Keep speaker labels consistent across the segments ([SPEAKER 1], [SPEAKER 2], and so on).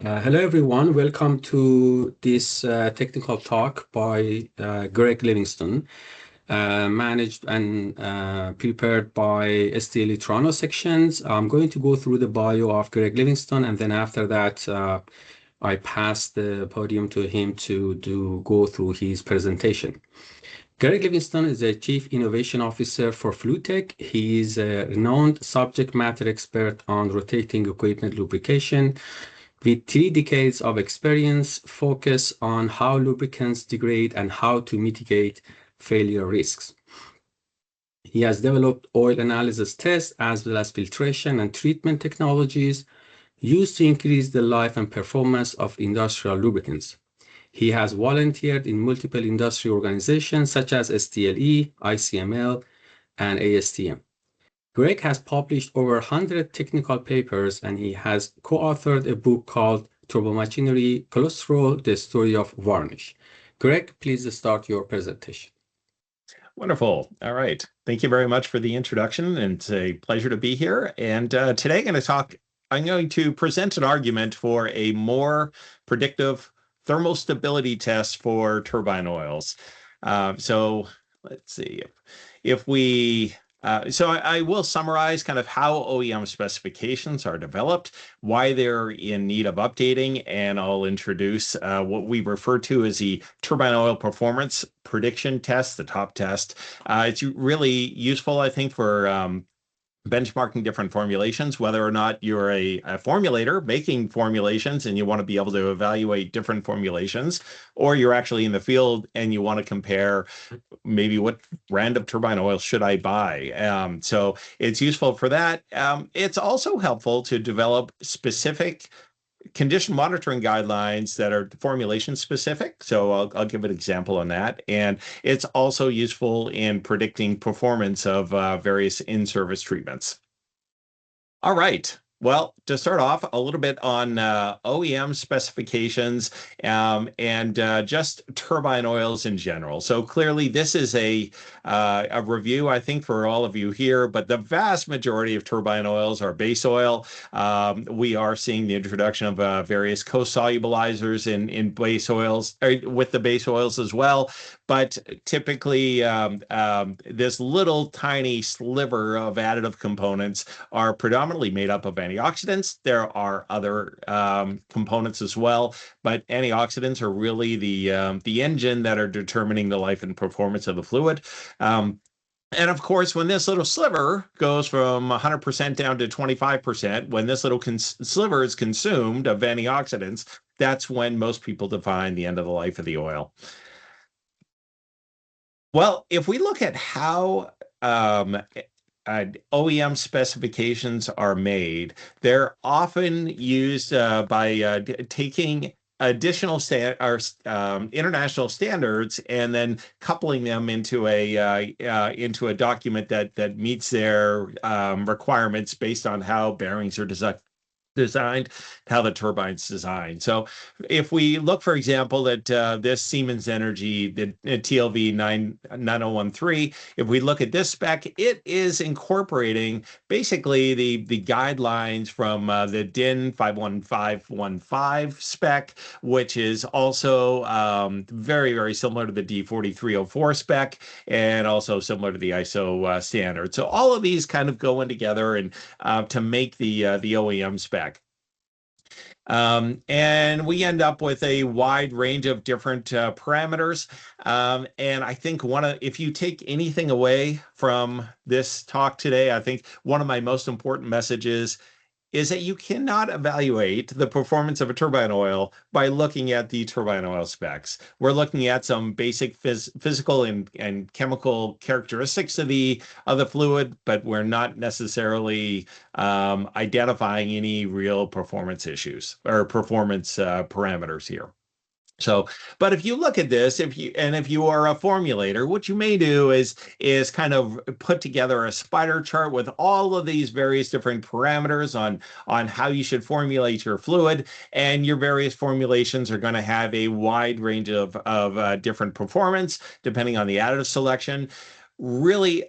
[SPEAKER 1] Hello, everyone. Welcome to this technical talk by Greg Livingstone, managed and prepared by STLE Toronto sections. I'm going to go through the bio of Greg Livingstone, and then after that, I pass the podium to him to go through his presentation. Greg Livingstone is the Chief Innovation Officer for Fluitec. He is a renowned subject matter expert on rotating equipment lubrication with 3 decades of experience, focus on how lubricants degrade and how to mitigate failure risks. He has developed oil analysis tests as well as filtration and treatment technologies used to increase the life and performance of industrial lubricants. He has volunteered in multiple industry organizations such as STLE, ICML, and ASTM. Greg has published over 100 technical papers, and he has co-authored a book called Turbomachinery Cholesterol, The Story of Varnish. Greg, please start your presentation.
[SPEAKER 2] Wonderful. All right. Thank you very much for the introduction, and it's a pleasure to be here. And today I'm going to present an argument for a more predictive thermal stability test for turbine oils. So let's see if we so I will summarize kind of how OEM specifications are developed, why they're in need of updating, and I'll introduce what we refer to as the turbine oil performance prediction test, the top test. It's really useful, I think, for benchmarking different formulations, whether or not you're a formulator making formulations and you want to be able to evaluate different formulations, or you're actually in the field and you want to compare maybe what brand of turbine oil should I buy. So it's useful for that. It's also helpful to develop specific condition monitoring guidelines that are formulation specific. So I'll give an example on that. And it's also useful in predicting performance of various in-service treatments. All right. Well, to start off, a little bit on OEM specifications and just turbine oils in general. So clearly, this is a review, I think, for all of you here, but the vast majority of turbine oils are base oil. We are seeing the introduction of various co-solubilizers in base oils, with the base oils as well. But typically, this little tiny sliver of additive components are predominantly made up of antioxidants. There are other components as well, but antioxidants are really the engine that are determining the life and performance of the fluid. And of course, when this little sliver goes from 100% down to 25%, when this little sliver is consumed of antioxidants, that's when most people define the end of the life of the oil. Well, if we look at how OEM specifications are made, they're often used by taking additional international standards and then coupling them into a document that meets their requirements based on how bearings are designed, how the turbine's designed. So if we look, for example, at this Siemens Energy, the TLV 9013, if we look at this spec, it is incorporating basically the guidelines from the DIN 51515 spec, which is also very, very similar to the D4304 spec and also similar to the ISO standard. So all of these kind of go in together and to make the OEM spec. And we end up with a wide range of different parameters. And I think if you take anything away from this talk today, I think one of my most important messages is that you cannot evaluate the performance of a turbine oil by looking at the turbine oil specs. We're looking at some basic physical and chemical characteristics of the fluid, but we're not necessarily identifying any real performance issues or performance parameters here. So, but if you look at this, if you are a formulator, what you may do is kind of put together a spider chart with all of these various different parameters on how you should formulate your fluid, and your various formulations are going to have a wide range of different performance depending on the additive selection. Really,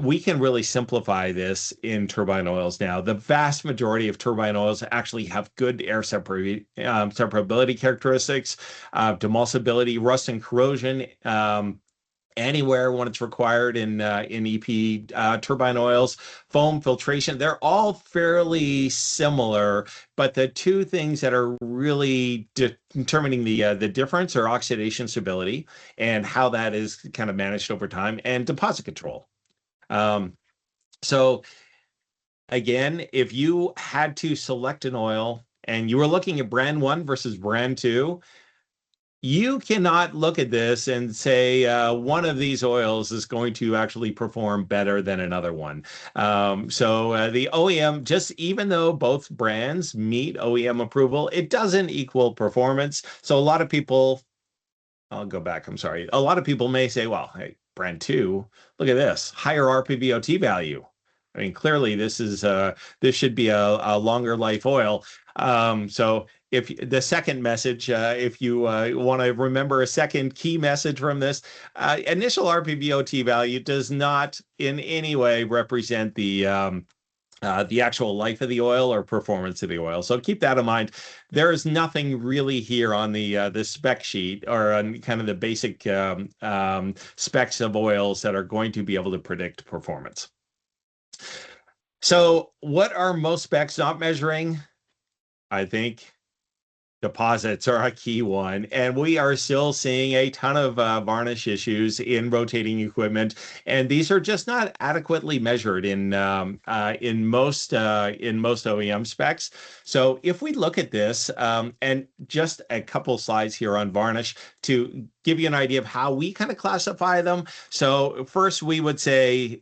[SPEAKER 2] we can really simplify this in turbine oils now. The vast majority of turbine oils actually have good air separability characteristics, demulsibility, rust and corrosion. Anywhere when it's required in EP turbine oils, foam filtration, they're all fairly similar. But the two things that are really determining the difference are oxidation stability and how that is kind of managed over time, and deposit control. So again, if you had to select an oil and you were looking at brand one versus brand two, you cannot look at this and say one of these oils is going to actually perform better than another one. So the OEM, just even though both brands meet OEM approval, it doesn't equal performance. So a lot of people, I'll go back, I'm sorry. A lot of people may say, well, hey, brand two, look at this, higher RPBOT value. I mean, clearly this is this should be a longer life oil. So if the second message, if you want to remember a second key message from this, initial RPBOT value does not in any way represent the actual life of the oil or performance of the oil. So keep that in mind. There is nothing really here on the spec sheet or on kind of the basic specs of oils that are going to be able to predict performance. So what are most specs not measuring? I think deposits are a key one, and we are still seeing a ton of varnish issues in rotating equipment, and these are just not adequately measured in most OEM specs. So if we look at this, and just a couple slides here on varnish to give you an idea of how we kind of classify them. So first, we would say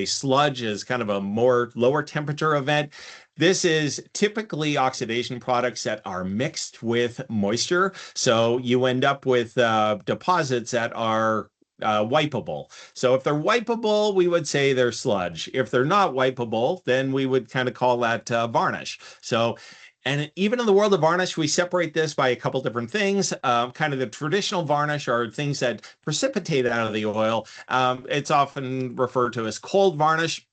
[SPEAKER 2] sludge is kind of a more lower temperature event. This is typically oxidation products that are mixed with moisture. So you end up with deposits that are wipeable. So if they're wipeable, we would say they're sludge. If they're not wipeable, then we would kind of call that varnish. So, and even in the world of varnish, we separate this by a couple different things. Kind of the traditional varnish are things that precipitate out of the oil. It's often referred to as cold varnish.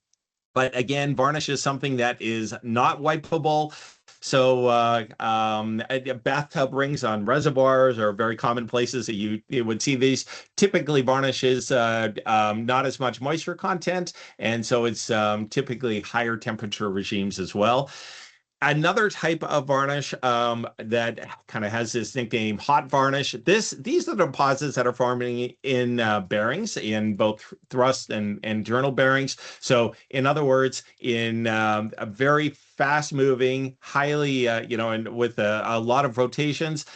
[SPEAKER 2] But again, varnish is something that is not wipeable. So bathtub rings on reservoirs are very common places that you would see these. Typically, varnish is not as much moisture content, and so it's typically higher temperature regimes as well. Another type of varnish that kind of has this nickname, hot varnish. These are the deposits that are forming in bearings, in both thrust and journal bearings. So, in other words, in a very fast-moving, highly, and with a lot of rotations,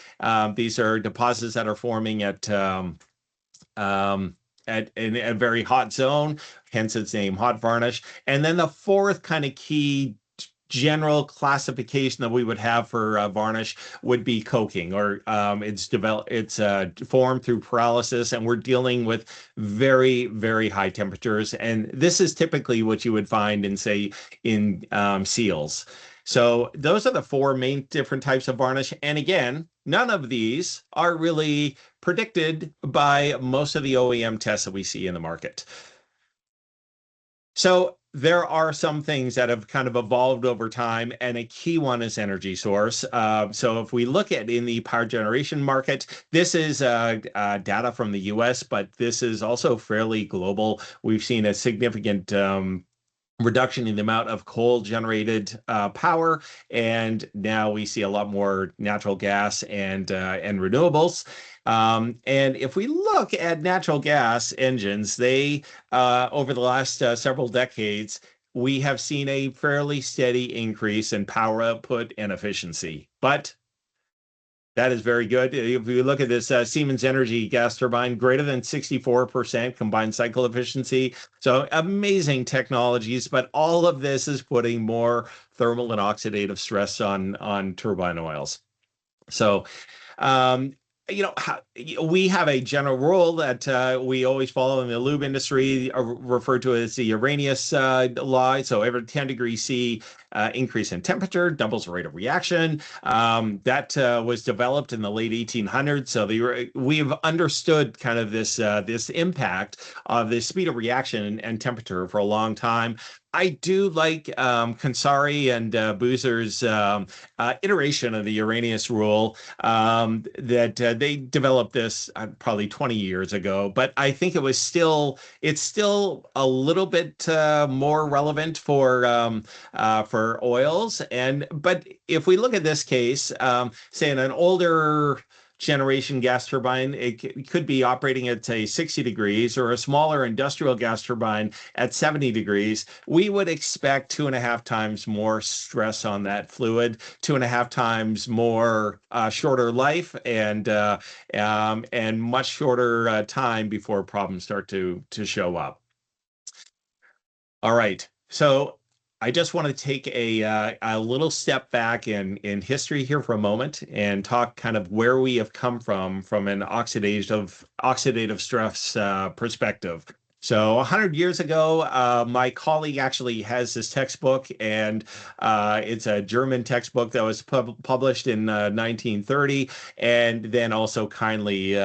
[SPEAKER 2] these are deposits that are forming at in a very hot zone, hence its name, hot varnish. And then the fourth kind of key general classification that we would have for varnish would be coking, or it's formed through pyrolysis, and we're dealing with very, very high temperatures. And this is typically what you would find in, say, in seals. So those are the four main different types of varnish. And again, none of these are really predicted by most of the OEM tests that we see in the market. So there are some things that have kind of evolved over time, and a key one is energy source. So if we look at in the power generation market, this is data from the US, but this is also fairly global. We've seen a significant reduction in the amount of coal-generated power, and now we see a lot more natural gas and renewables. And if we look at natural gas engines, they over the last several decades, we have seen a fairly steady increase in power output and efficiency. But that is very good. If you look at this Siemens Energy gas turbine, greater than 64% combined cycle efficiency. So amazing technologies, but all of this is putting more thermal and oxidative stress on turbine oils. So we have a general rule that we always follow in the lube industry, referred to as the Arrhenius law. So every 10 degrees C increase in temperature doubles the rate of reaction. That was developed in the late 1800s. So we've understood kind of this impact of the speed of reaction and temperature for a long time. I do like Kansari and Boozer's iteration of the Arrhenius rule, that they developed this probably 20 years ago, but I think it's still a little bit more relevant for oils. But if we look at this case, say in an older generation gas turbine, it could be operating at say 60 degrees, or a smaller industrial gas turbine at 70 degrees. We would expect 2.5 times more stress on that fluid, 2.5 times more shorter life, and much shorter time before problems start to show up. All right, so I just want to take a little step back in history here for a moment and talk kind of where we have come from an oxidative stress perspective. So 100 years ago, my colleague actually has this textbook, and it's a German textbook that was published in 1930, and then also kindly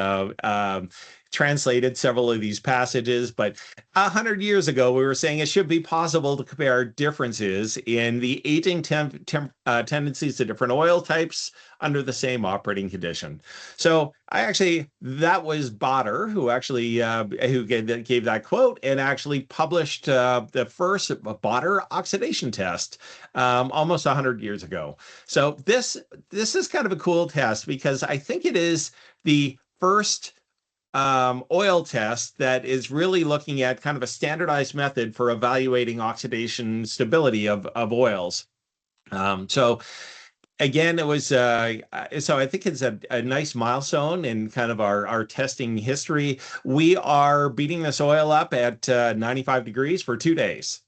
[SPEAKER 2] translated several of these passages. But 100 years ago, we were saying it should be possible to compare differences in the aging tendencies to different oil types under the same operating condition. So that was Botter who actually who gave that quote, and actually published the first Botter oxidation test almost 100 years ago. So this is kind of a cool test, because I think it is the first oil test that is really looking at kind of a standardized method for evaluating oxidation stability of oils. So again, it was so I think it's a nice milestone in kind of our testing history. We are beating this oil up at 95 degrees for 2 days,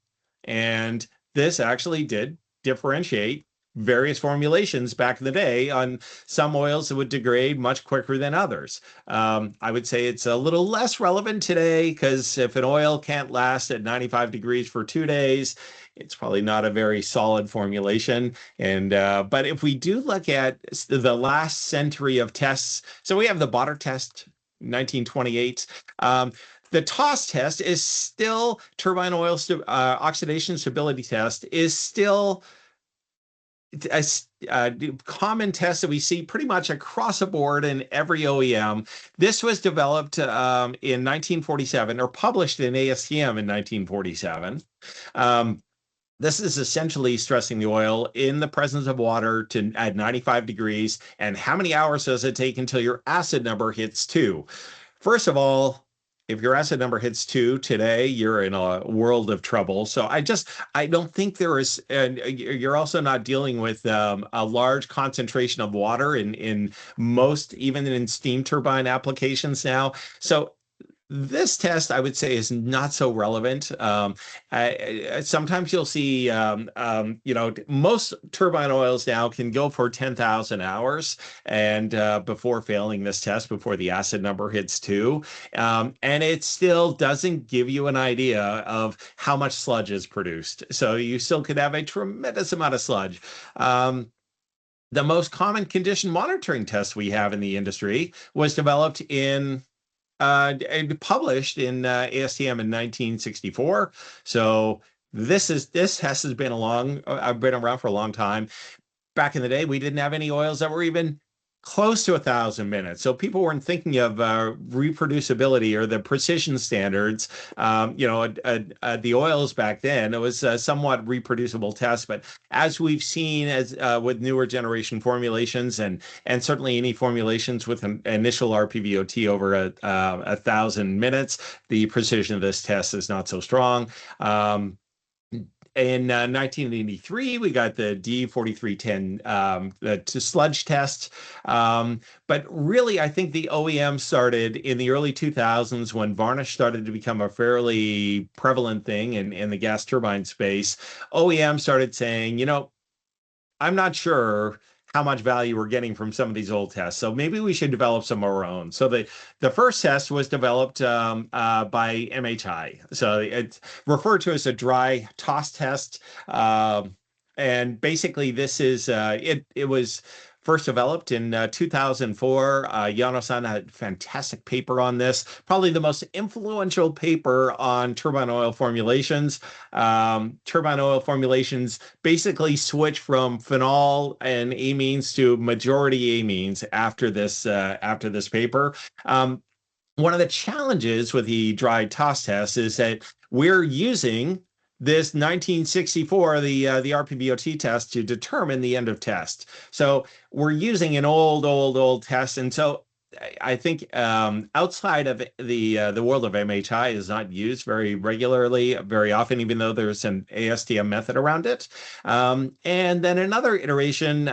[SPEAKER 2] and this actually did differentiate various formulations back in the day. On some oils that would degrade much quicker than others. I would say it's a little less relevant today, because if an oil can't last at 95 degrees for 2 days, it's probably not a very solid formulation. And but if we do look at the last century of tests, so we have the Botter test, 1928. The TOS test is still, turbine oil oxidation stability test, is still a common test that we see pretty much across the board in every OEM. This was developed in 1947, or published in ASTM in 1947. This is essentially stressing the oil in the presence of water at 95 degrees. And how many hours does it take until your acid number hits 2? First of all, if your acid number hits 2 today, you're in a world of trouble. So I don't think there is, and you're also not dealing with a large concentration of water in most, even in steam turbine applications now. So this test, I would say, is not so relevant. Sometimes you'll see, most turbine oils now can go for 10,000 hours and before failing this test, before the acid number hits 2. And it still doesn't give you an idea of how much sludge is produced. So you still could have a tremendous amount of sludge. The most common condition monitoring test we have in the industry was developed and published in ASTM in 1964. So this test has been around for a long time. Back in the day, we didn't have any oils that were even close to 1,000 minutes. So people weren't thinking of reproducibility or the precision standards. The oils back then, it was a somewhat reproducible test. But as we've seen with newer generation formulations, and certainly any formulations with an initial RPVOT over 1,000 minutes, the precision of this test is not so strong. In 1983, we got the D4310 sludge test. But really, I think the OEM started in the early 2000s, when varnish started to become a fairly prevalent thing in the gas turbine space. OEM started saying, I'm not sure how much value we're getting from some of these old tests. So maybe we should develop some of our own. So the first test was developed by MHI. So it's referred to as a dry toss test. And basically, this is it was first developed in 2004. Yano-san had a fantastic paper on this, probably the most influential paper on turbine oil formulations. Turbine oil formulations basically switch from phenol and amines to majority amines after this paper. One of the challenges with the dry toss test is that we're using this 1964, the RPBOT test, to determine the end of test. So we're using an old test, and so I think outside of the world of MHI is not used very regularly, very often, even though there's an ASTM method around it. And then another iteration,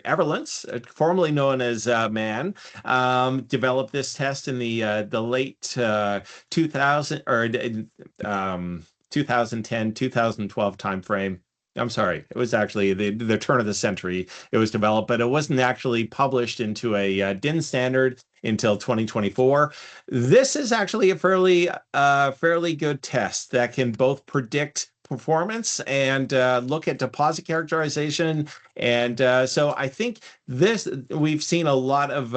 [SPEAKER 2] Everlance, formerly known as MAN, developed this test in the late 2000 or 2010, 2012 timeframe. I'm sorry, it was actually the turn of the century it was developed, but it wasn't actually published into a DIN standard until 2024. This is actually a fairly good test that can both predict performance and look at deposit characterization. And so I think we've seen a lot of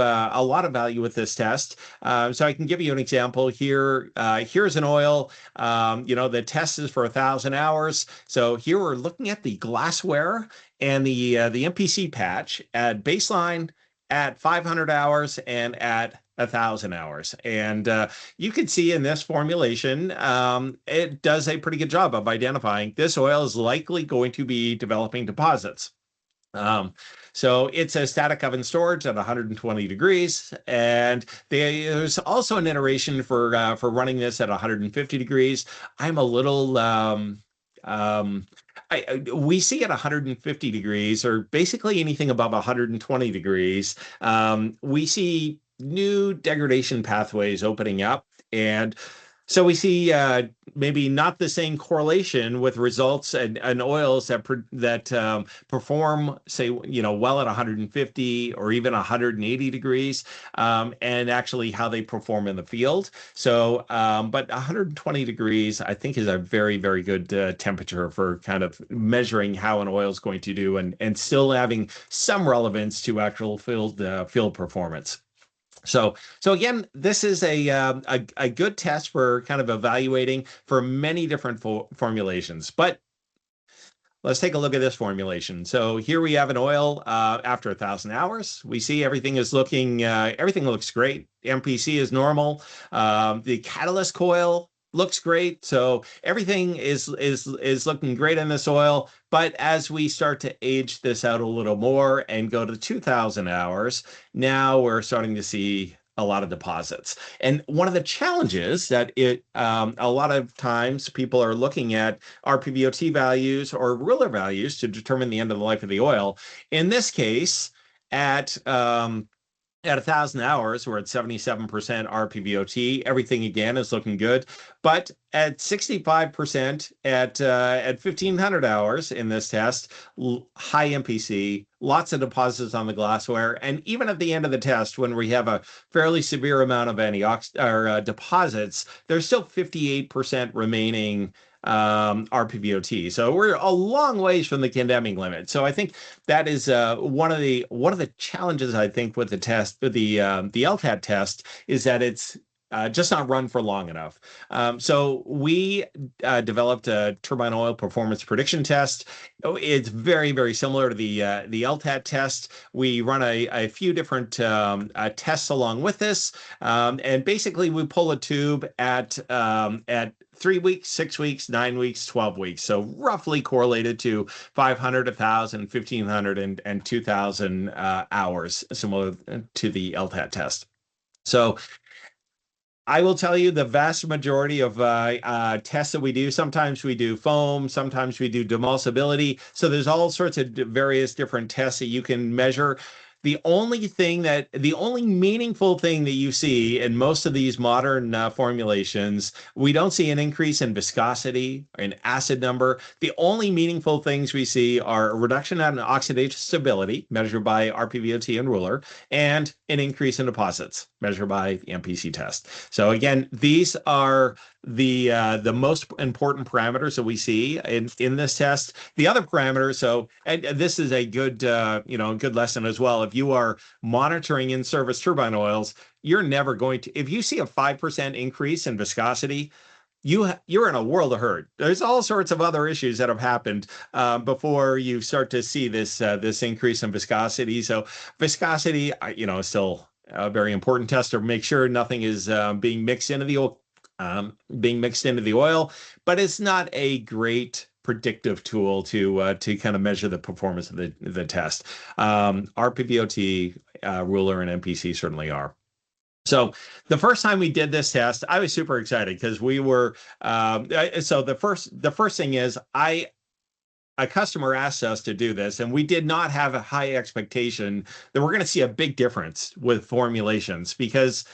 [SPEAKER 2] value with this test. So I can give you an example here. Here's an oil. The test is for 1,000 hours. So here we're looking at the glassware and the MPC patch at baseline, at 500 hours, and at 1,000 hours. And you can see in this formulation, it does a pretty good job of identifying this oil is likely going to be developing deposits. So it's a static oven storage at 120 degrees, and there's also an iteration for running this at 150 degrees. I'm a little we see at 150 degrees, or basically anything above 120 degrees, we see new degradation pathways opening up. And so we see maybe not the same correlation with results and oils that perform, say, well at 150 or even 180 degrees, and actually how they perform in the field. So, but 120 degrees, I think, is a very, very good temperature for kind of measuring how an oil is going to do, and still having some relevance to actual field performance. So again, this is a good test for kind of evaluating for many different formulations. But let's take a look at this formulation. So here we have an oil after 1,000 hours. We see everything looks great. MPC is normal. The catalyst coil looks great. So everything is looking great in this oil. But as we start to age this out a little more and go to 2,000 hours, now we're starting to see a lot of deposits. And one of the challenges that a lot of times people are looking at RPBOT values or ruler values to determine the end of the life of the oil. In this case, at 1,000 hours, we're at 77% RPBOT. Everything again is looking good, but at 65% at 1,500 hours in this test, high MPC, lots of deposits on the glassware, and even at the end of the test, when we have a fairly severe amount of deposits, there's still 58% remaining RPBOT. So we're a long ways from the condemning limit. So I think that is one of the challenges, I think, with the test, the LTAT test, is that it's just not run for long enough. So we developed a turbine oil performance prediction test. It's very, very similar to the LTAT test. We run a few different tests along with this, and basically we pull a tube at 3 weeks, 6 weeks, 9 weeks, 12 weeks. So roughly correlated to 500, 1,000, 1,500, and 2,000 hours, similar to the LTAT test. So I will tell you the vast majority of tests that we do, sometimes we do foam, sometimes we do demulsibility. So there's all sorts of various different tests that you can measure. the only meaningful thing that you see in most of these modern formulations, we don't see an increase in viscosity or in acid number. The only meaningful things we see are a reduction in oxidative stability, measured by RPVOT and ruler, and an increase in deposits, measured by the MPC test. So again, these are the most important parameters that we see in this test. The other parameters, so and this is a good good lesson as well. If you are monitoring in-service turbine oils, you're never going to, if you see a 5% increase in viscosity, you're in a world of hurt. There's all sorts of other issues that have happened before you start to see this increase in viscosity. So viscosity, is still a very important test to make sure nothing is being mixed into the oil, but it's not a great predictive tool to kind of measure the performance of the test. RPVOT, ruler, and MPC certainly are. So the first time we did this test, I was super excited because we were. So the first thing is a customer asked us to do this, and we did not have a high expectation that we're going to see a big difference with formulations, because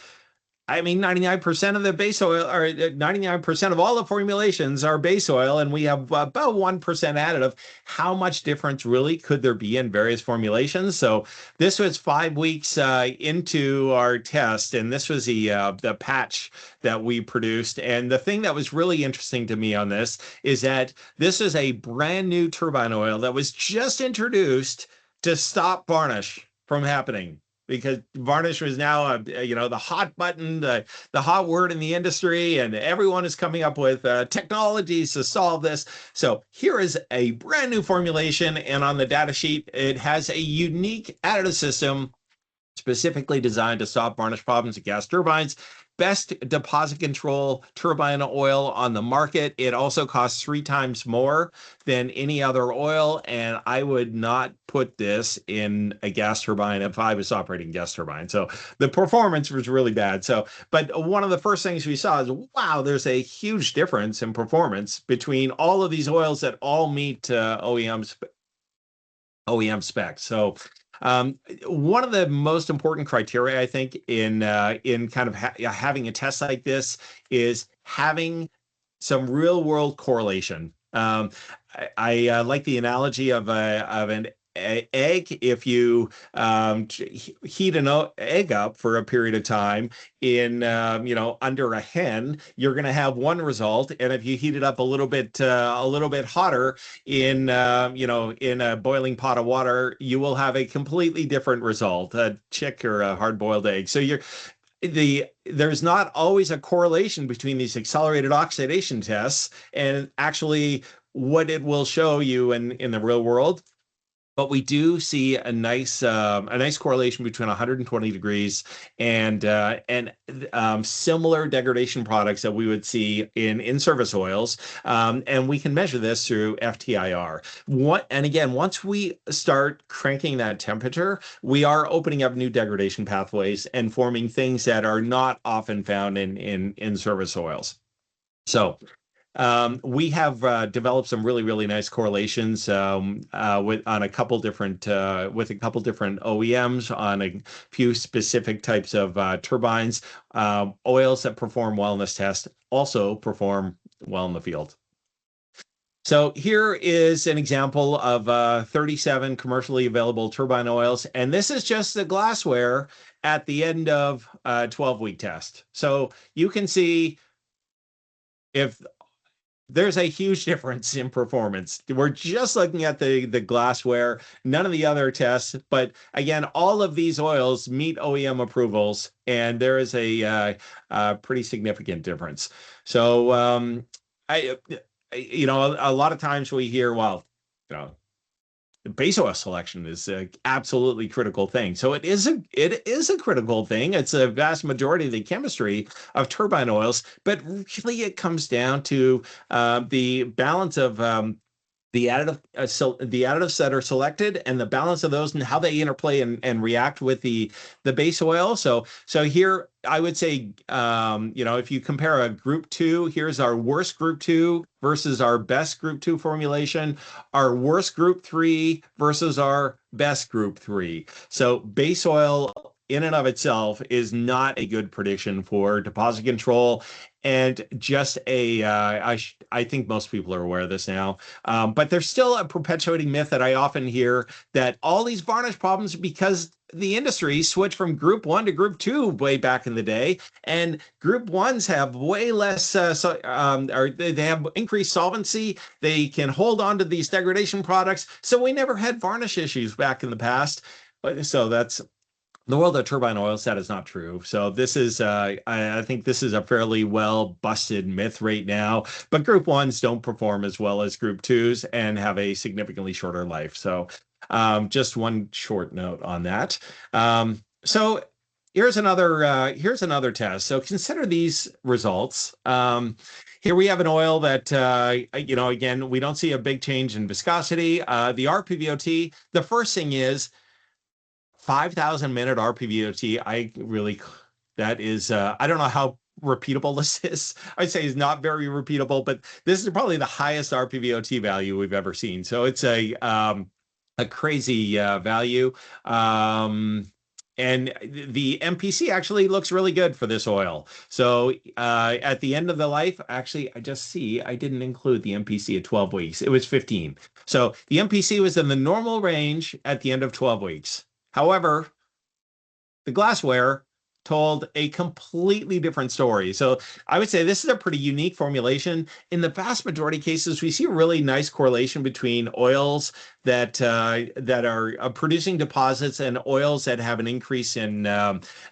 [SPEAKER 2] 99% of the base oil, or 99% of all the formulations are base oil, and we have about 1% additive. How much difference really could there be in various formulations? So this was 5 weeks into our test, and this was the patch that we produced. And the thing that was really interesting to me on this is that this is a brand new turbine oil that was just introduced to stop varnish from happening, because varnish was now, the hot button, the hot word in the industry, and everyone is coming up with technologies to solve this. So here is a brand new formulation, and on the data sheet, it has a unique additive system specifically designed to stop varnish problems in gas turbines. Best deposit control turbine oil on the market. It also costs 3 times more than any other oil, and I would not put this in a gas turbine if I was operating a gas turbine. So the performance was really bad. But one of the first things we saw is, wow, there's a huge difference in performance between all of these oils that all meet OEM specs. So one of the most important criteria, I think, in kind of having a test like this is having some real world correlation. I like the analogy of an egg. If you heat an egg up for a period of time in under a hen, you're going to have one result, and if you heat it up a little bit hotter in in a boiling pot of water, you will have a completely different result, a chick or a hard-boiled egg. So there's not always a correlation between these accelerated oxidation tests and actually what it will show you in the real world. But we do see a nice correlation between 120 degrees and similar degradation products that we would see in service oils, and we can measure this through FTIR. And again, once we start cranking that temperature, we are opening up new degradation pathways and forming things that are not often found in service oils. So we have developed some really nice correlations with a couple different OEMs on a few specific types of turbines. Oils that perform well in this test also perform well in the field. So here is an example of 37 commercially available turbine oils, and this is just the glassware at the end of a 12-week test. So you can see if there's a huge difference in performance. We're just looking at the glassware, none of the other tests. But again, all of these oils meet OEM approvals, and there is a pretty significant difference. So a lot of times we hear, well, base oil selection is an absolutely critical thing. So it is a critical thing. It's a vast majority of the chemistry of turbine oils, but really it comes down to the balance of the additives that are selected and the balance of those and how they interplay and react with the base oil. So here I would say, if you compare a group 2, here's our worst group 2 versus our best group 2 formulation, our worst group 3 versus our best group 3. So base oil in and of itself is not a good prediction for deposit control. And just I think most people are aware of this now, but there's still a perpetuating myth that I often hear that all these varnish problems because the industry switched from group 1 to group 2 way back in the day, and group 1s have way less, or they have increased solvency. They can hold on to these degradation products. So we never had varnish issues back in the past. So that's the world of turbine oils. That is not true. So this is, I think this is a fairly well busted myth right now, but group 1s don't perform as well as group 2s and have a significantly shorter life. So just one short note on that. So here's another test. So consider these results. Here we have an oil that, again, we don't see a big change in viscosity. The RPVOT, the first thing is 5,000 minute RPVOT. That is, I don't know how repeatable this is. I'd say it's not very repeatable, but this is probably the highest RPVOT value we've ever seen. So it's a crazy value. And the MPC actually looks really good for this oil. So at the end of the life, actually, I didn't include the MPC at 12 weeks. It was 15. So the MPC was in the normal range at the end of 12 weeks. However, the glassware told a completely different story. So I would say this is a pretty unique formulation. In the vast majority of cases, we see a really nice correlation between oils that are producing deposits and oils that have an increase in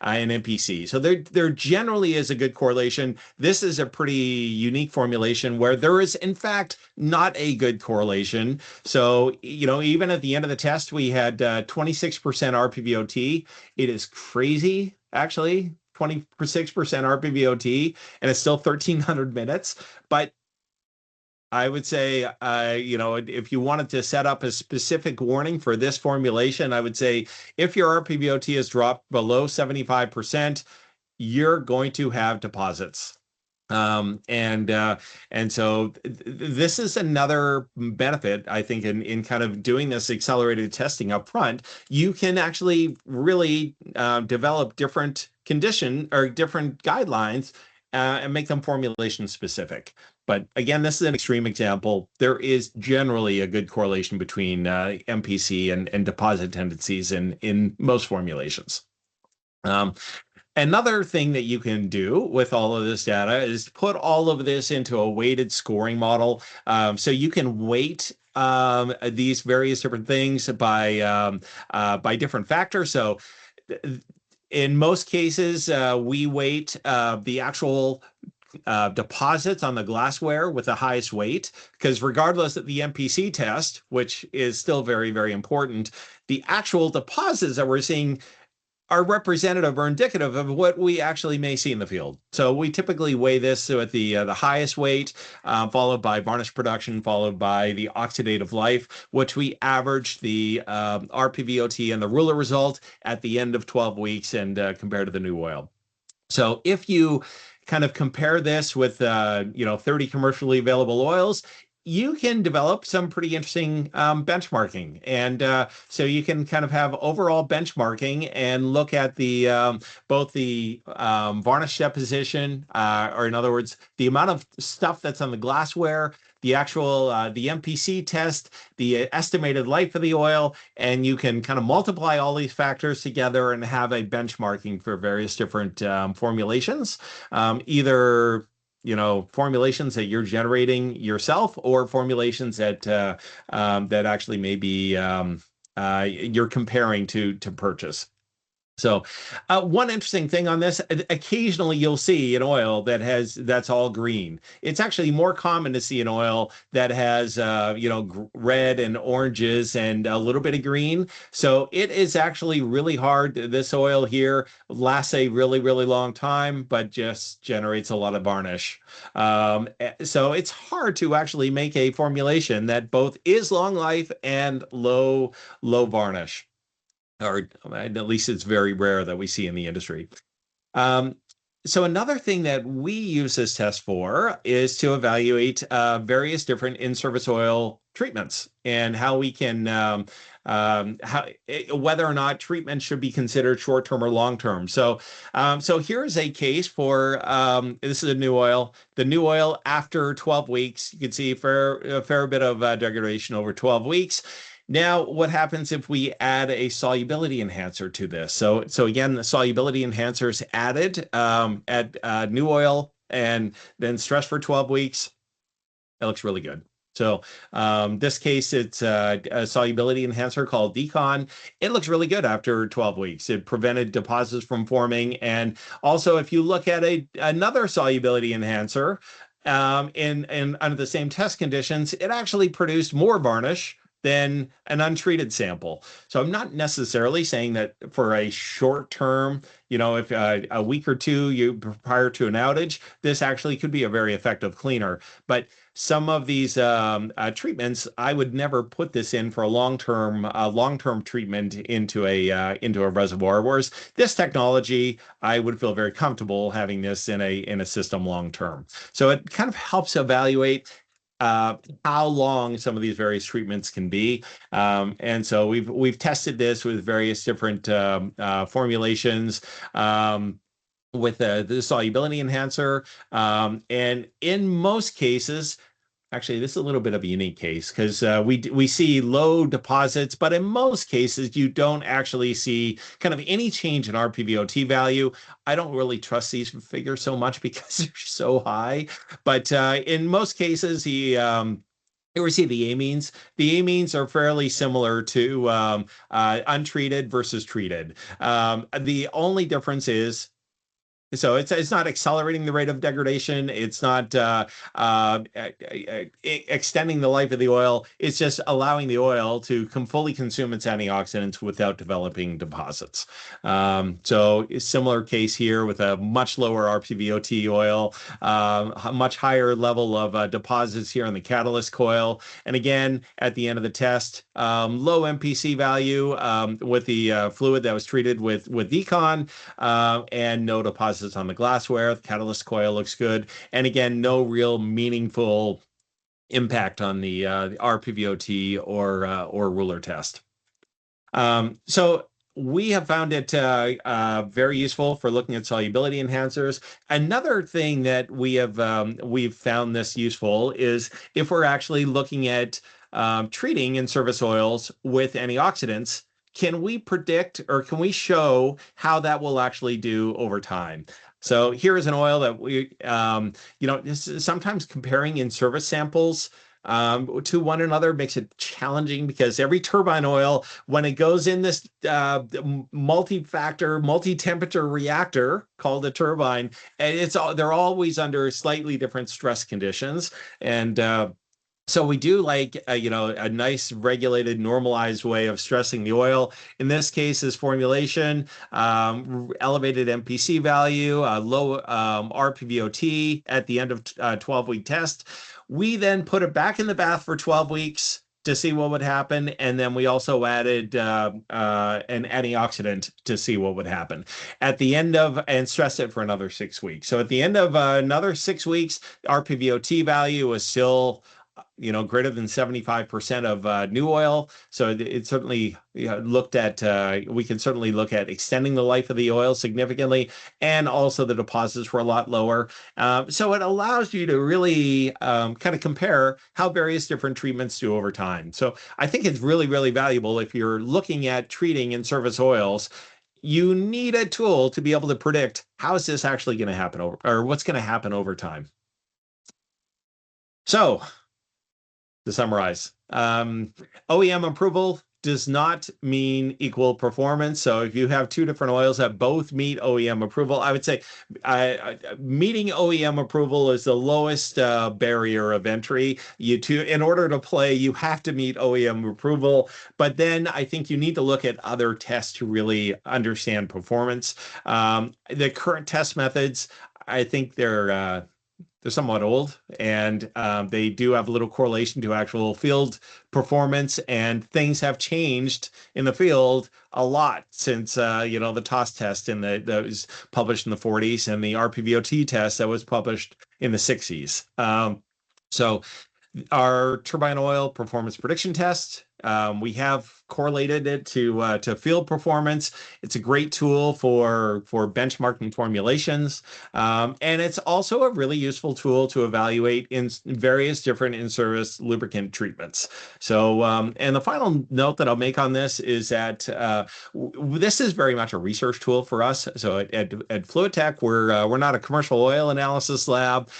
[SPEAKER 2] MPC. So there generally is a good correlation. This is a pretty unique formulation where there is, in fact, not a good correlation. So, even at the end of the test, we had 26% RPVOT. It is crazy. Actually, 26% RPVOT, and it's still 1,300 minutes. But I would say, if you wanted to set up a specific warning for this formulation, I would say if your RPVOT is dropped below 75%, you're going to have deposits. And so this is another benefit, I think, in kind of doing this accelerated testing up front. You can actually really develop different condition or different guidelines and make them formulation specific. But again, this is an extreme example. There is generally a good correlation between MPC and deposit tendencies in most formulations. Another thing that you can do with all of this data is put all of this into a weighted scoring model. So you can weight these various different things by different factors. So in most cases, we weight the actual deposits on the glassware with the highest weight, because regardless of the MPC test, which is still very, very important, the actual deposits that we're seeing are representative or indicative of what we actually may see in the field. So we typically weigh this at the highest weight, followed by varnish production, followed by the oxidative life, which we average the RPVOT and the ruler result at the end of 12 weeks and compare to the new oil. So if you kind of compare this with 30 commercially available oils, you can develop some pretty interesting benchmarking. And so you can kind of have overall benchmarking and look at the both the varnish deposition, or in other words, the amount of stuff that's on the glassware, the actual the MPC test, the estimated life of the oil, and you can kind of multiply all these factors together and have a benchmarking for various different formulations, either formulations that you're generating yourself or formulations that that actually maybe you're comparing to purchase. So one interesting thing on this, occasionally you'll see an oil that's all green. It's actually more common to see an oil that has red and oranges and a little bit of green. So it is actually really hard. This oil here lasts a really, really long time, but just generates a lot of varnish. So it's hard to actually make a formulation that both is long life and low varnish, or at least it's very rare that we see in the industry. Um, so another thing that we use this test for is to evaluate various different in-service oil treatments and how we can whether or not treatment should be considered short-term or long-term. So here is a case for this is a new oil. The new oil after 12 weeks, you can see a fair bit of degradation over 12 weeks. Now, what happens if we add a solubility enhancer to this? So again, the solubility enhancer is added at new oil and then stress for 12 weeks. That looks really good. So this case, it's a solubility enhancer called Decon. It looks really good after 12 weeks. It prevented deposits from forming. And also, if you look at another solubility enhancer in under the same test conditions, it actually produced more varnish than an untreated sample. So I'm not necessarily saying that for a short term, if a week or two prior to an outage, this actually could be a very effective cleaner. But some of these treatments, I would never put this in for a long-term treatment into a reservoir. Whereas this technology, I would feel very comfortable having this in a system long-term. So it kind of helps evaluate how long some of these various treatments can be. And so we've tested this with various different formulations with the solubility enhancer. And in most cases, actually, this is a little bit of a unique case because we see low deposits, but in most cases, you don't actually see kind of any change in RPVOT value. I don't really trust these figures so much because they're so high, but in most cases, here we see the amines. The amines are fairly similar to untreated versus treated. The only difference is, so it's not accelerating the rate of degradation. It's not extending the life of the oil. It's just allowing the oil to fully consume its antioxidants without developing deposits. So a similar case here with a much lower RPVOT oil, a much higher level of deposits here on the catalyst coil. And again, at the end of the test, low MPC value with the fluid that was treated with Decon, and no deposits on the glassware. The catalyst coil looks good. And again, no real meaningful impact on the RPVOT or ruler test. So we have found it very useful for looking at solubility enhancers. Another thing that we've found this useful is if we're actually looking at treating in-service oils with antioxidants, can we predict or can we show how that will actually do over time? So here is an oil that we, sometimes comparing in-service samples to one another makes it challenging because every turbine oil, when it goes in this multi-factor, multi-temperature reactor called a turbine, and they're always under slightly different stress conditions. And so we do like a nice regulated, normalized way of stressing the oil. In this case, this formulation, elevated MPC value, low RPVOT at the end of 12-week test. We then put it back in the bath for 12 weeks to see what would happen. And then we also added an antioxidant to see what would happen at the end and stressed it for another 6 weeks. So at the end of another 6 weeks, RPVOT value was still greater than 75% of new oil. So it certainly looked at, we can certainly look at extending the life of the oil significantly, and also the deposits were a lot lower. So it allows you to really kind of compare how various different treatments do over time. So I think it's really, really valuable if you're looking at treating in-service oils. You need a tool to be able to predict how is this actually going to happen or what's going to happen over time. So to summarize, OEM approval does not mean equal performance. So if you have two different oils that both meet OEM approval, I would say meeting OEM approval is the lowest barrier of entry. In order to play, you have to meet OEM approval. But then I think you need to look at other tests to really understand performance. The current test methods, I think they're somewhat old, and they do have little correlation to actual field performance, and things have changed in the field a lot since the TOS test that was published in the 40s and the RPVOT test that was published in the 60s. So our turbine oil performance prediction test, we have correlated it to field performance. It's a great tool for benchmarking formulations, and it's also a really useful tool to evaluate in various different in-service lubricant treatments. So, and the final note that I'll make on this is that this is very much a research tool for us. So at Fluitec, we're not a commercial oil analysis lab.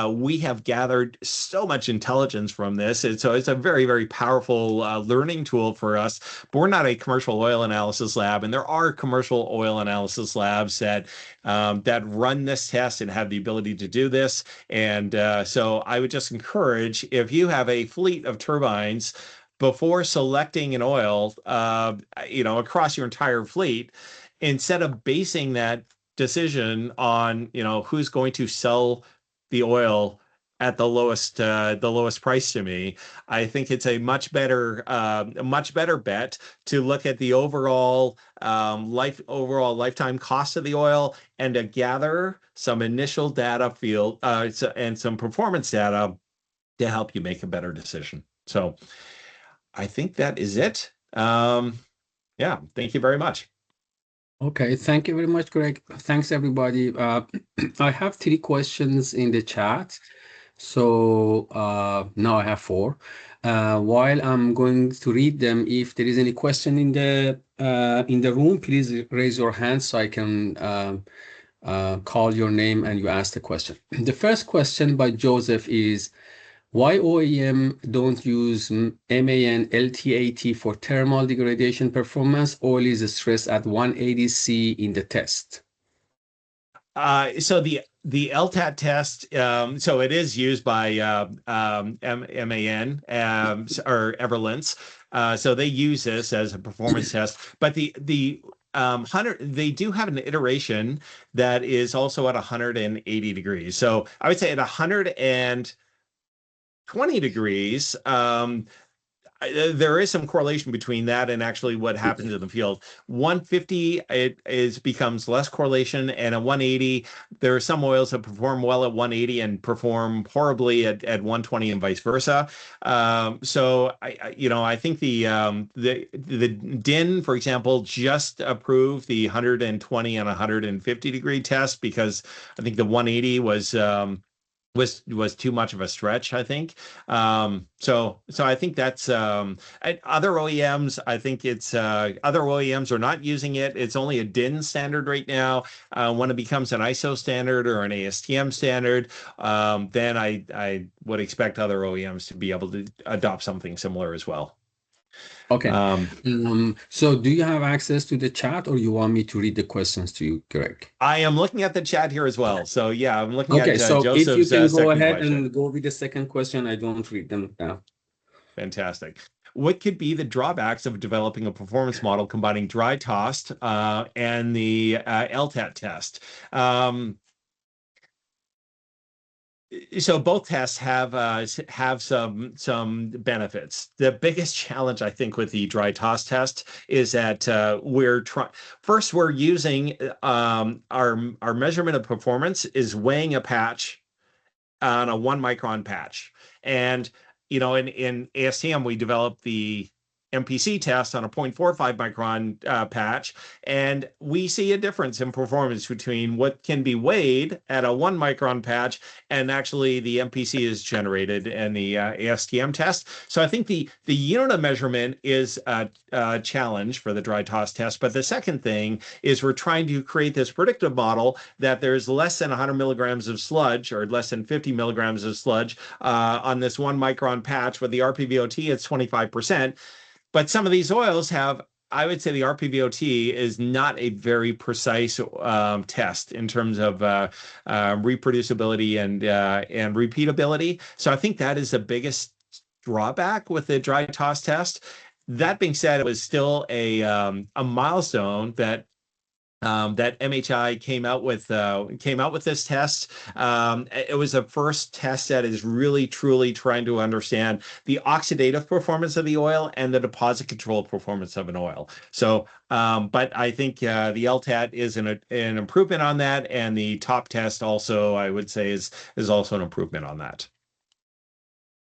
[SPEAKER 2] We have gathered so much intelligence from this, and so it's a very, very powerful learning tool for us. But we're not a commercial oil analysis lab, and there are commercial oil analysis labs that run this test and have the ability to do this. And so I would just encourage, if you have a fleet of turbines, before selecting an oil, across your entire fleet, instead of basing that decision on, who's going to sell the oil at the lowest price to me, I think it's a much better bet to look at the overall lifetime cost of the oil and to gather some initial data and some performance data to help you make a better decision. So I think that is it. Yeah, thank you very much.
[SPEAKER 1] Okay, thank you very much, Greg. Thanks, everybody. I have 3 questions in the chat. So now I have 4. While I'm going to read them, if there is any question in the room, please raise your hand so I can call your name and you ask the question. The first question by Joseph is, why OEM don't use MAN LTAT for thermal degradation performance? Oil is stressed at 180 C in the test.
[SPEAKER 2] So the LTAT test, so it is used by MAN or Everlens. So they use this as a performance test. But the 100, they do have an iteration that is also at 180 degrees. So I would say at 120 degrees, there is some correlation between that and actually what happens in the field. 150, becomes less correlation, and at 180, there are some oils that perform well at 180 and perform horribly at 120 and vice versa. So I think the DIN, for example, just approved the 120 and 150 degree test because I think the 180 was too much of a stretch, I think. So I think that's other OEMs. I think it's other OEMs are not using it. It's only a DIN standard right now. When it becomes an ISO standard or an ASTM standard, then I would expect other OEMs to be able to adopt something similar as well.
[SPEAKER 1] Okay. So do you have access to the chat, or you want me to read the questions to you, Greg?
[SPEAKER 2] I am looking at the chat here as well. So yeah, I'm looking at
[SPEAKER 1] so
[SPEAKER 2] Joseph's
[SPEAKER 1] if you can go ahead
[SPEAKER 2] question.
[SPEAKER 1] and go with the second question, I don't read them now.
[SPEAKER 2] Fantastic. What could be the drawbacks of developing a performance model combining dry tossed and the LTAT test? So both tests have some benefits. The biggest challenge, I think, with the dry toss test is that we're using our measurement of performance is weighing a patch on a 1 micron patch, and in ASTM we developed the MPC test on a 0.45 micron patch, and we see a difference in performance between what can be weighed at a 1 micron patch and actually the MPC is generated in the ASTM test. So I think the unit of measurement is a challenge for the dry toss test. But the second thing is we're trying to create this predictive model that there's less than 100 milligrams of sludge or less than 50 milligrams of sludge on this 1 micron patch. With the RPVOT, it's 25%. but some of these oils have, I would say the RPVOT is not a very precise test in terms of reproducibility and repeatability. So I think that is the biggest drawback with the dry toss test. That being said, it was still a milestone that that MHI came out with this test. It was the first test that is really truly trying to understand the oxidative performance of the oil and the deposit control performance of an oil. So, but I think the LTAT is an improvement on that, and the top test also, I would say, is also an improvement on that.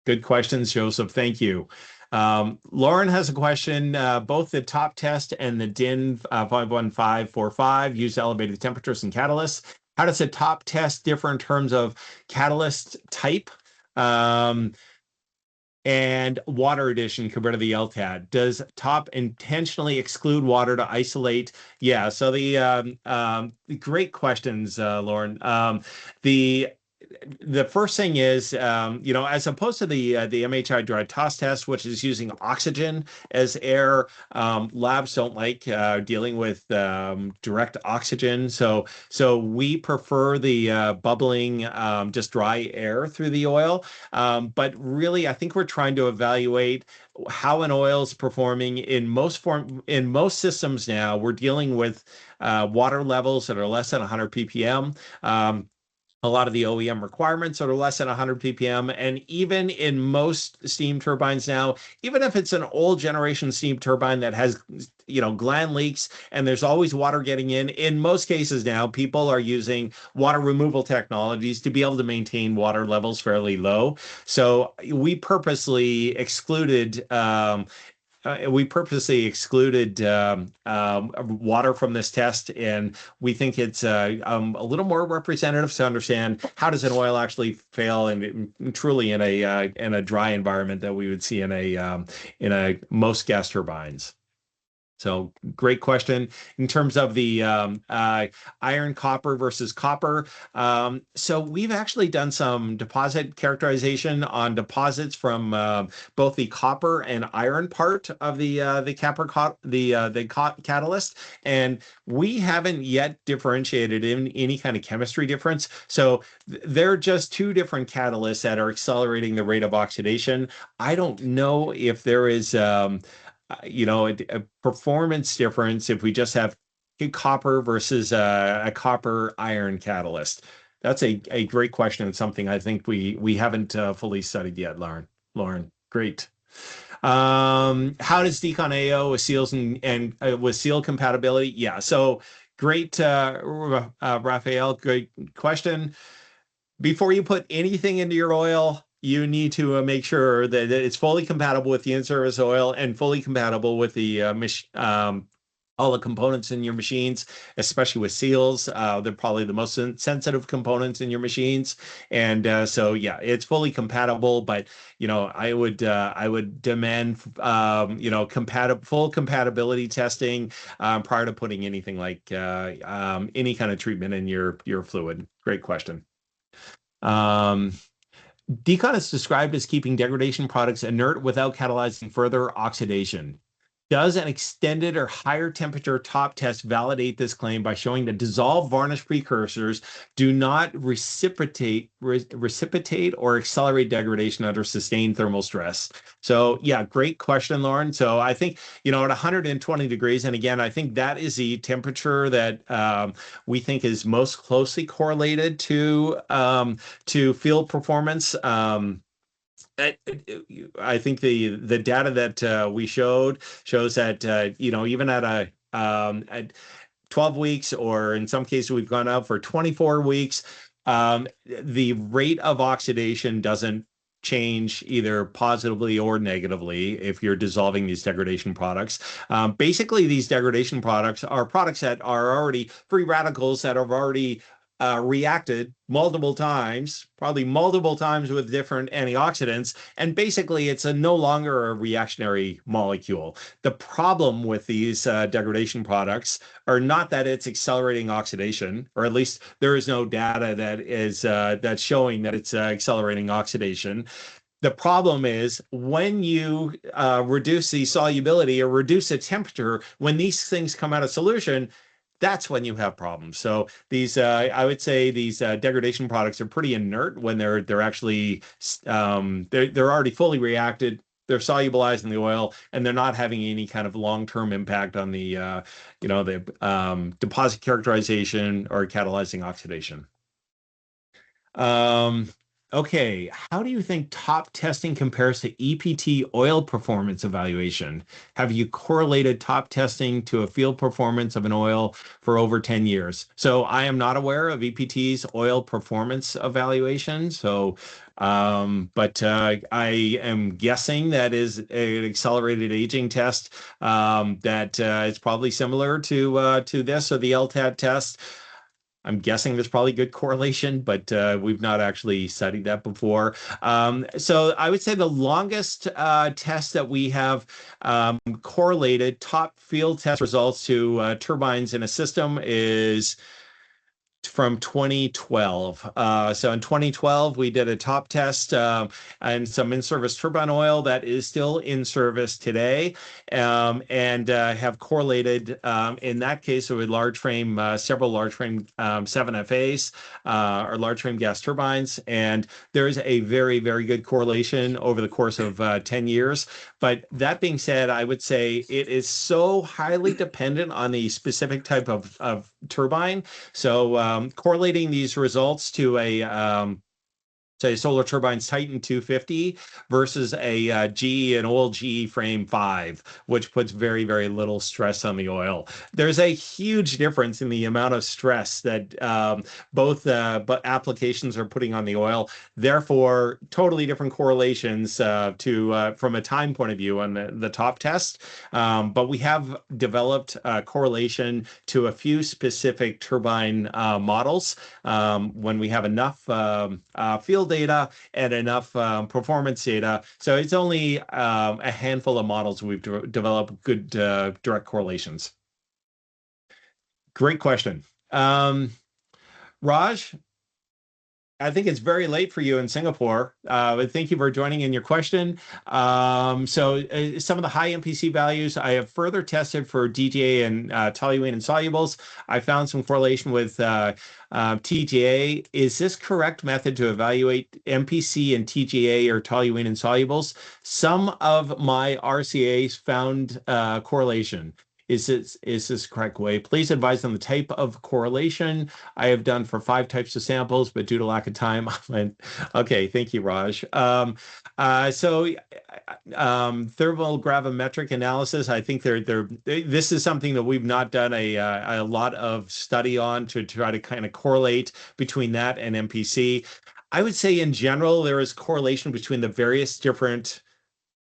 [SPEAKER 2] Good questions, Joseph. Thank you. Lauren has a question. Both the top test and the DIN 51545 use elevated temperatures and catalysts. How does the top test differ in terms of catalyst type and water addition compared to the LTAT? Does top intentionally exclude water to isolate? Yeah, so the great questions, Lauren. The first thing is, as opposed to the MHI dry toss test, which is using oxygen as air, labs don't like dealing with direct oxygen. So we prefer the bubbling, just dry air through the oil. But really, I think we're trying to evaluate how an oil is performing in most systems now. We're dealing with water levels that are less than 100 ppm. A lot of the OEM requirements are less than 100 ppm. And even in most steam turbines now, even if it's an old generation steam turbine that has, gland leaks and there's always water getting in most cases now, people are using water removal technologies to be able to maintain water levels fairly low. So we purposely excluded water from this test, and we think it's a little more representative to understand how does an oil actually fail and truly in a dry environment that we would see in a most gas turbines. So great question. In terms of the iron copper versus copper, so we've actually done some deposit characterization on deposits from both the copper and iron part of the catalyst, and we haven't yet differentiated in any kind of chemistry difference. So they're just two different catalysts that are accelerating the rate of oxidation. I don't know if there is a performance difference if we just have copper versus a copper iron catalyst. That's a great question and something I think we haven't fully studied yet, Lauren, great. How does Decon AO with seals and with seal compatibility? Yeah, so great, Raphael, great question. Before you put anything into your oil, you need to make sure that it's fully compatible with the in-service oil and fully compatible with the all the components in your machines, especially with seals. They're probably the most sensitive components in your machines. And so, yeah, it's fully compatible, but, I would demand, full compatibility testing prior to putting anything like any kind of treatment in your fluid. Great question. Decon is described as keeping degradation products inert without catalyzing further oxidation. Does an extended or higher temperature top test validate this claim by showing that dissolved varnish precursors do not precipitate or accelerate degradation under sustained thermal stress? So yeah, great question, Lauren. So I think, at 120 degrees, and again, I think that is the temperature that we think is most closely correlated to field performance. I think the data that we shows that even at 12 weeks, or in some cases we've gone out for 24 weeks, the rate of oxidation doesn't change either positively or negatively if you're dissolving these degradation products. Basically, these degradation products are products that are already free radicals that have already reacted multiple times with different antioxidants, and basically it's no longer a reactionary molecule. The problem with these degradation products are not that it's accelerating oxidation, or at least there is no data that is that's showing that it's accelerating oxidation. The problem is when you reduce the solubility or reduce the temperature, when these things come out of solution, that's when you have problems. So these, I would say, these degradation products are pretty inert when they're actually they're already fully reacted. They're solubilized in the oil, and they're not having any kind of long-term impact on the deposit characterization or catalyzing oxidation. Okay, how do you think top testing compares to EPT oil performance evaluation? Have you correlated top testing to a field performance of an oil for over 10 years? So I am not aware of EPT's oil performance evaluation. So, but I am guessing that is an accelerated aging test that is probably similar to this or the LTAT test. I'm guessing there's probably good correlation, but we've not actually studied that before. So I would say the longest test that we have correlated top field test results to turbines in a system is from 2012. So in 2012, we did a top test and some in-service turbine oil that is still in service today, and have correlated in that case with large frame, several large frame 7FAs or large frame gas turbines. And there is a very, very good correlation over the course of 10 years. But that being said, I would say it is so highly dependent on the specific type of turbine. So correlating these results to a say Solar Turbine's Titan 250 versus a GE, an old GE frame 5, which puts very, very little stress on the oil. There's a huge difference in the amount of stress that both applications are putting on the oil. Therefore, totally different correlations from a time point of view on the top test. But we have developed a correlation to a few specific turbine models when we have enough field data and enough performance data. So it's only a handful of models we've developed good direct correlations. Great question. Raj, I think it's very late for you in Singapore. Thank you for joining in your question. So some of the high MPC values I have further tested for DGA and toluene insolubles. I found some correlation with TGA. Is this correct method to evaluate MPC and TGA or toluene insolubles? Some of my RCAs found correlation. Is this correct way? Please advise on the type of correlation I have done for 5 types of samples, but due to lack of time, okay, thank you, Raj. Thermal gravimetric analysis, I think this is something that we've not done a lot of study on to try to kind of correlate between that and MPC. I would say in general, there is correlation between the various different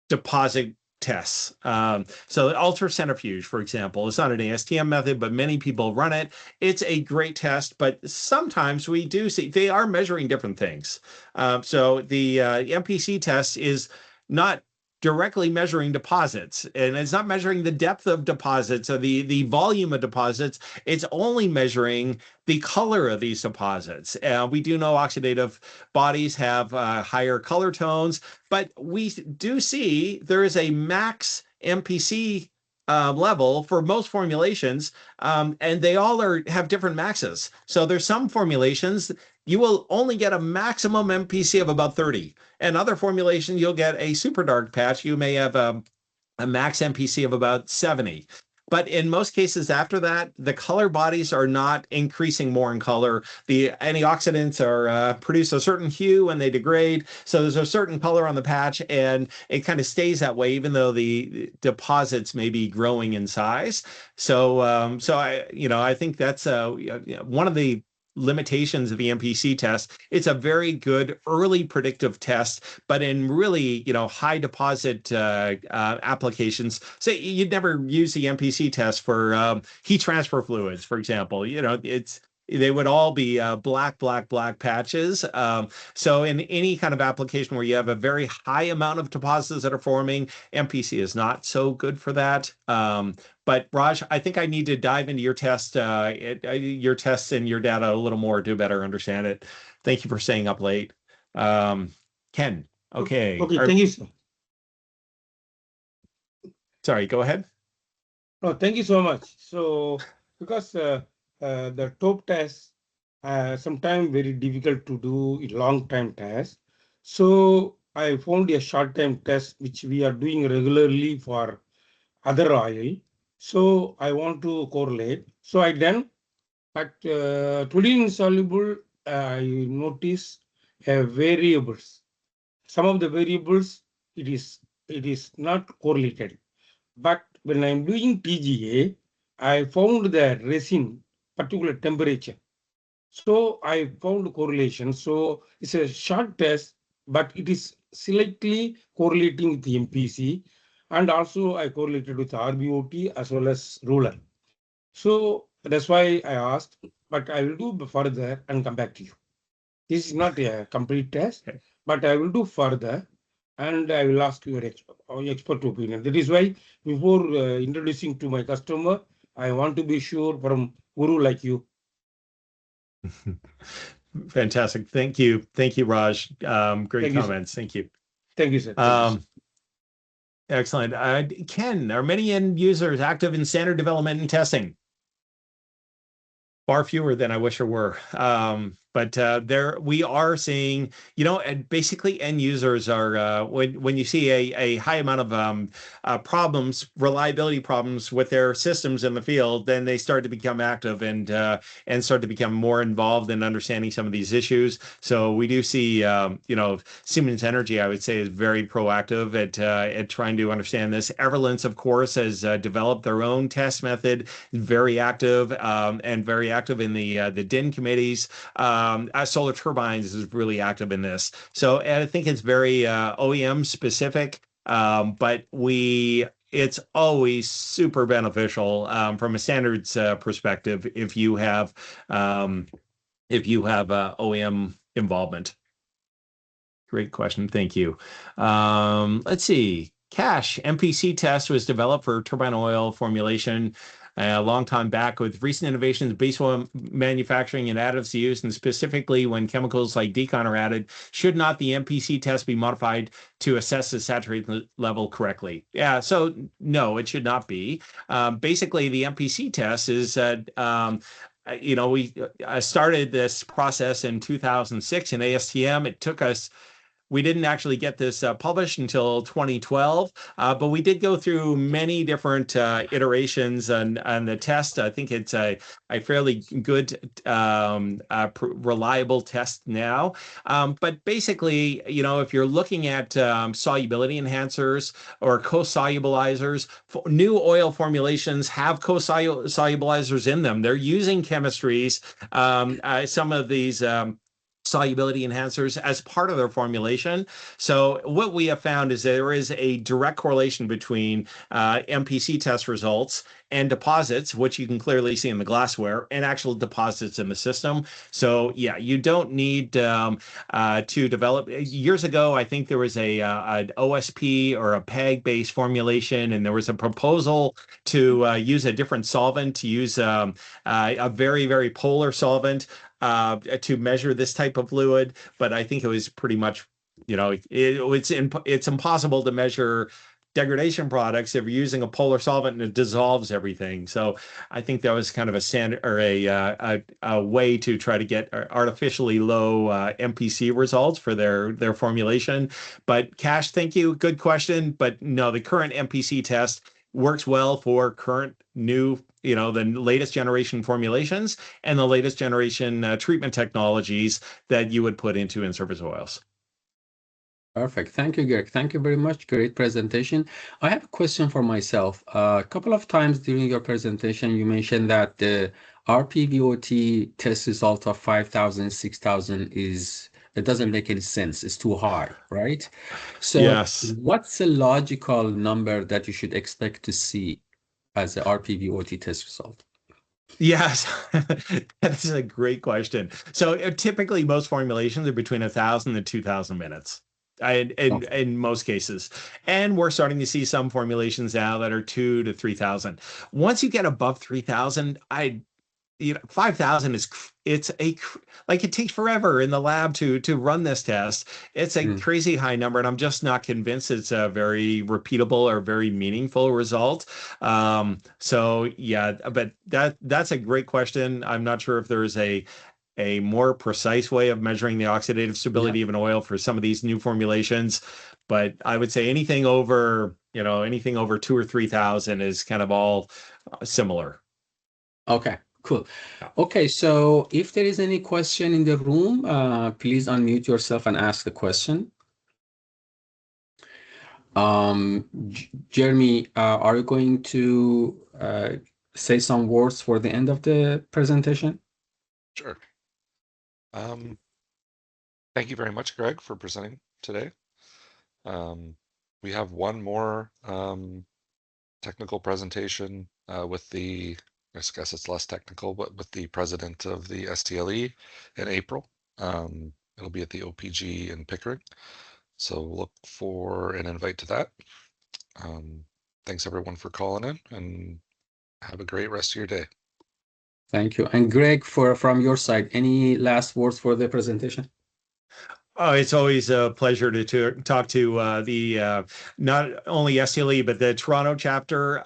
[SPEAKER 2] deposit tests. So ultracentrifuge, for example, it's not an ASTM method, but many people run it. It's a great test, but sometimes we do see they are measuring different things. So the MPC test is not directly measuring deposits, and it's not measuring the depth of deposits or the volume of deposits. It's only measuring the color of these deposits. We do know oxidative bodies have higher color tones, but we do see there is a max MPC level for most formulations, and they all have different maxes. So there's some formulations you will only get a maximum MPC of about 30. And other formulations, you'll get a super dark patch. You may have a max MPC of about 70. But in most cases after that, the color bodies are not increasing more in color. The antioxidants are produce a certain hue when they degrade. So there's a certain color on the patch, and it kind of stays that way, even though the deposits may be growing in size. So, I think that's one of the limitations of the MPC test. It's a very good early predictive test, but in really, high deposit applications, say you'd never use the MPC test for heat transfer fluids, for example. They would all be black patches. So in any kind of application where you have a very high amount of deposits that are forming, MPC is not so good for that. But Raj, I think I need to dive into your tests and your data a little more to better understand it. Thank you for staying up late. Ken. Okay.
[SPEAKER 3] Okay, thank you, sir.
[SPEAKER 2] Sorry, go ahead.
[SPEAKER 3] No, thank you so much. So, because the top test sometimes very difficult to do a long time test. So I found a short time test which we are doing regularly for other oil. So I want to correlate. So I done, but toluene insoluble, I notice variables. Some of the variables it is not correlated. But when I'm doing TGA, I found the resin particular temperature. So I found correlation. So it's a short test, but it is slightly correlating with the MPC. And also I correlated with RBOT as well as ruler. So that's why I asked, but I will do further and come back to you. This is not a complete test,
[SPEAKER 2] Okay.
[SPEAKER 3] but I will do further and I will ask your expert opinion. That is why before introducing to my customer, I want to be sure from guru like you.
[SPEAKER 2] Fantastic. Thank you. Thank you, Raj. Great
[SPEAKER 3] Thank you, sir.
[SPEAKER 2] comments. Thank you.
[SPEAKER 3] Thank you, sir. Thank you, sir.
[SPEAKER 2] Excellent. Ken, are many end users active in standard development and testing? Far fewer than I wish there were. But there we are seeing, and basically end users are when you see a high amount of problems, reliability problems with their systems in the field, then they start to become active and start to become more involved in understanding some of these issues. So we do see, Siemens Energy, I would say, is very proactive at trying to understand this. Everlance, of course, has developed their own test method, very active and very active in the DIN committees. Solar Turbines is really active in this. So I think it's very OEM specific, but it's always super beneficial from a standards perspective if you have OEM involvement. Great question. Thank you. Let's see. Cache MPC test was developed for turbine oil formulation a long time back. With recent innovations, base oil manufacturing and additives used, and specifically when chemicals like decon are added, should not the MPC test be modified to assess the saturation level correctly? Yeah, so no, it should not be. Basically, the MPC test is we started this process in 2006 in ASTM. It took us We didn't actually get this published until 2012, but we did go through many different iterations on the test. I think it's a fairly good, reliable test now. But basically, if you're looking at solubility enhancers or co-solubilizers, new oil formulations have co-solubilizers in them. They're using chemistries, some of these solubility enhancers as part of their formulation. So what we have found is there is a direct correlation between MPC test results and deposits, which you can clearly see in the glassware, and actual deposits in the system. So yeah, you don't need to develop. Years ago, I think there was an OSP or a PEG-based formulation, and there was a proposal to use a different solvent, to use a very, very polar solvent to measure this type of fluid, but I think it was pretty much, it's impossible to measure degradation products if you're using a polar solvent and it dissolves everything. So I think that was kind of a standard or a way to try to get artificially low MPC results for their formulation. But Cash, thank you. Good question. But no, the current MPC test works well for current new, the latest generation formulations and the latest generation treatment technologies that you would put into in-service oils.
[SPEAKER 1] Perfect. Thank you, Greg. Thank you very much. Great presentation. I have a question for myself. A couple of times during your presentation, you mentioned that the RPVOT test result of 5,000, 6,000 it doesn't make any sense. It's too high, right? So
[SPEAKER 2] yes.
[SPEAKER 1] What's the logical number that you should expect to see as the RPVOT test result?
[SPEAKER 2] Yes, that is a great question. So typically most formulations are between 1,000 and 2,000 minutes. In most cases, and we're starting to see some formulations now that are 2,000 to 3,000. Once you get above 3,000, 5,000 is like it takes forever in the lab to run this test. It's a crazy high number, and I'm just not convinced it's a very repeatable or very meaningful result. So yeah, but that's a great question. I'm not sure if there's a more precise way of measuring the oxidative stability of an oil for some of these new formulations, but I would say anything over 2,000 or 3,000 is kind of all similar.
[SPEAKER 1] Okay. Cool. Okay, so if there is any question in the room, please unmute yourself and ask the question. Jeremy, are you going to say some words for the end of the presentation?
[SPEAKER 4] Sure. Thank you very much, Greg, for presenting today. We have one more technical presentation with the, I guess it's less technical, but with the president of the STLE in April. It'll be at the OPG in Pickering. So look for an invite to that. Thanks everyone for calling in, and have a great rest of your day.
[SPEAKER 1] Thank you. And Greg, from your side, any last words for the presentation?
[SPEAKER 2] Oh, it's always a pleasure to talk to the not only STLE, but the Toronto chapter.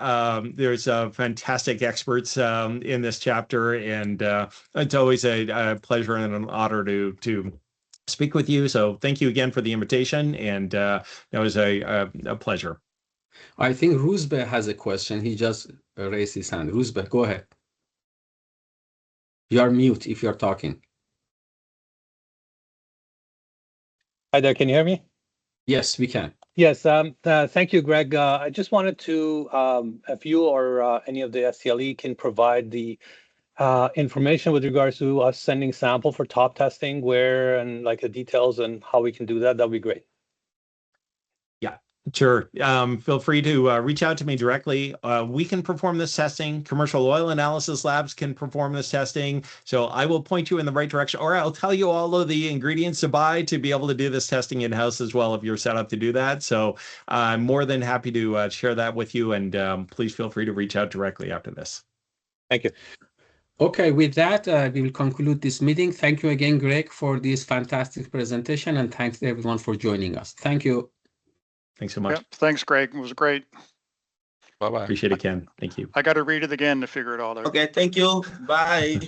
[SPEAKER 2] There's fantastic experts in this chapter, and it's always a pleasure and an honor to speak with you. So thank you again for the invitation, and that was a pleasure.
[SPEAKER 1] I think Rusbe has a question. He just raised his hand. Rusbe, go ahead. You are mute if you're talking.
[SPEAKER 5] Hi there, can you hear me?
[SPEAKER 1] Yes, we can.
[SPEAKER 5] Yes, thank you, Greg. I just wanted to, if you or any of the STLE can provide the information with regards to us sending sample for top testing, where and like the details and how we can do that, that'd be great.
[SPEAKER 2] Yeah, sure. Feel free to reach out to me directly. We can perform this testing. Commercial oil analysis labs can perform this testing. So I will point you in the right direction, or I'll tell you all of the ingredients to buy to be able to do this testing in-house as well if you're set up to do that. So I'm more than happy to share that with you, and please feel free to reach out directly after this.
[SPEAKER 5] Thank you.
[SPEAKER 1] Okay, with that, we will conclude this meeting. Thank you again, Greg, for this fantastic presentation, and thanks to everyone for joining us. Thank you.
[SPEAKER 2] Thanks so much.
[SPEAKER 6] Yep, thanks, Greg. It was great.
[SPEAKER 4] Bye-bye.
[SPEAKER 2] Appreciate it, Ken. Thank you.
[SPEAKER 6] I got to read it again to figure it all out.
[SPEAKER 7] Okay, thank you. Bye.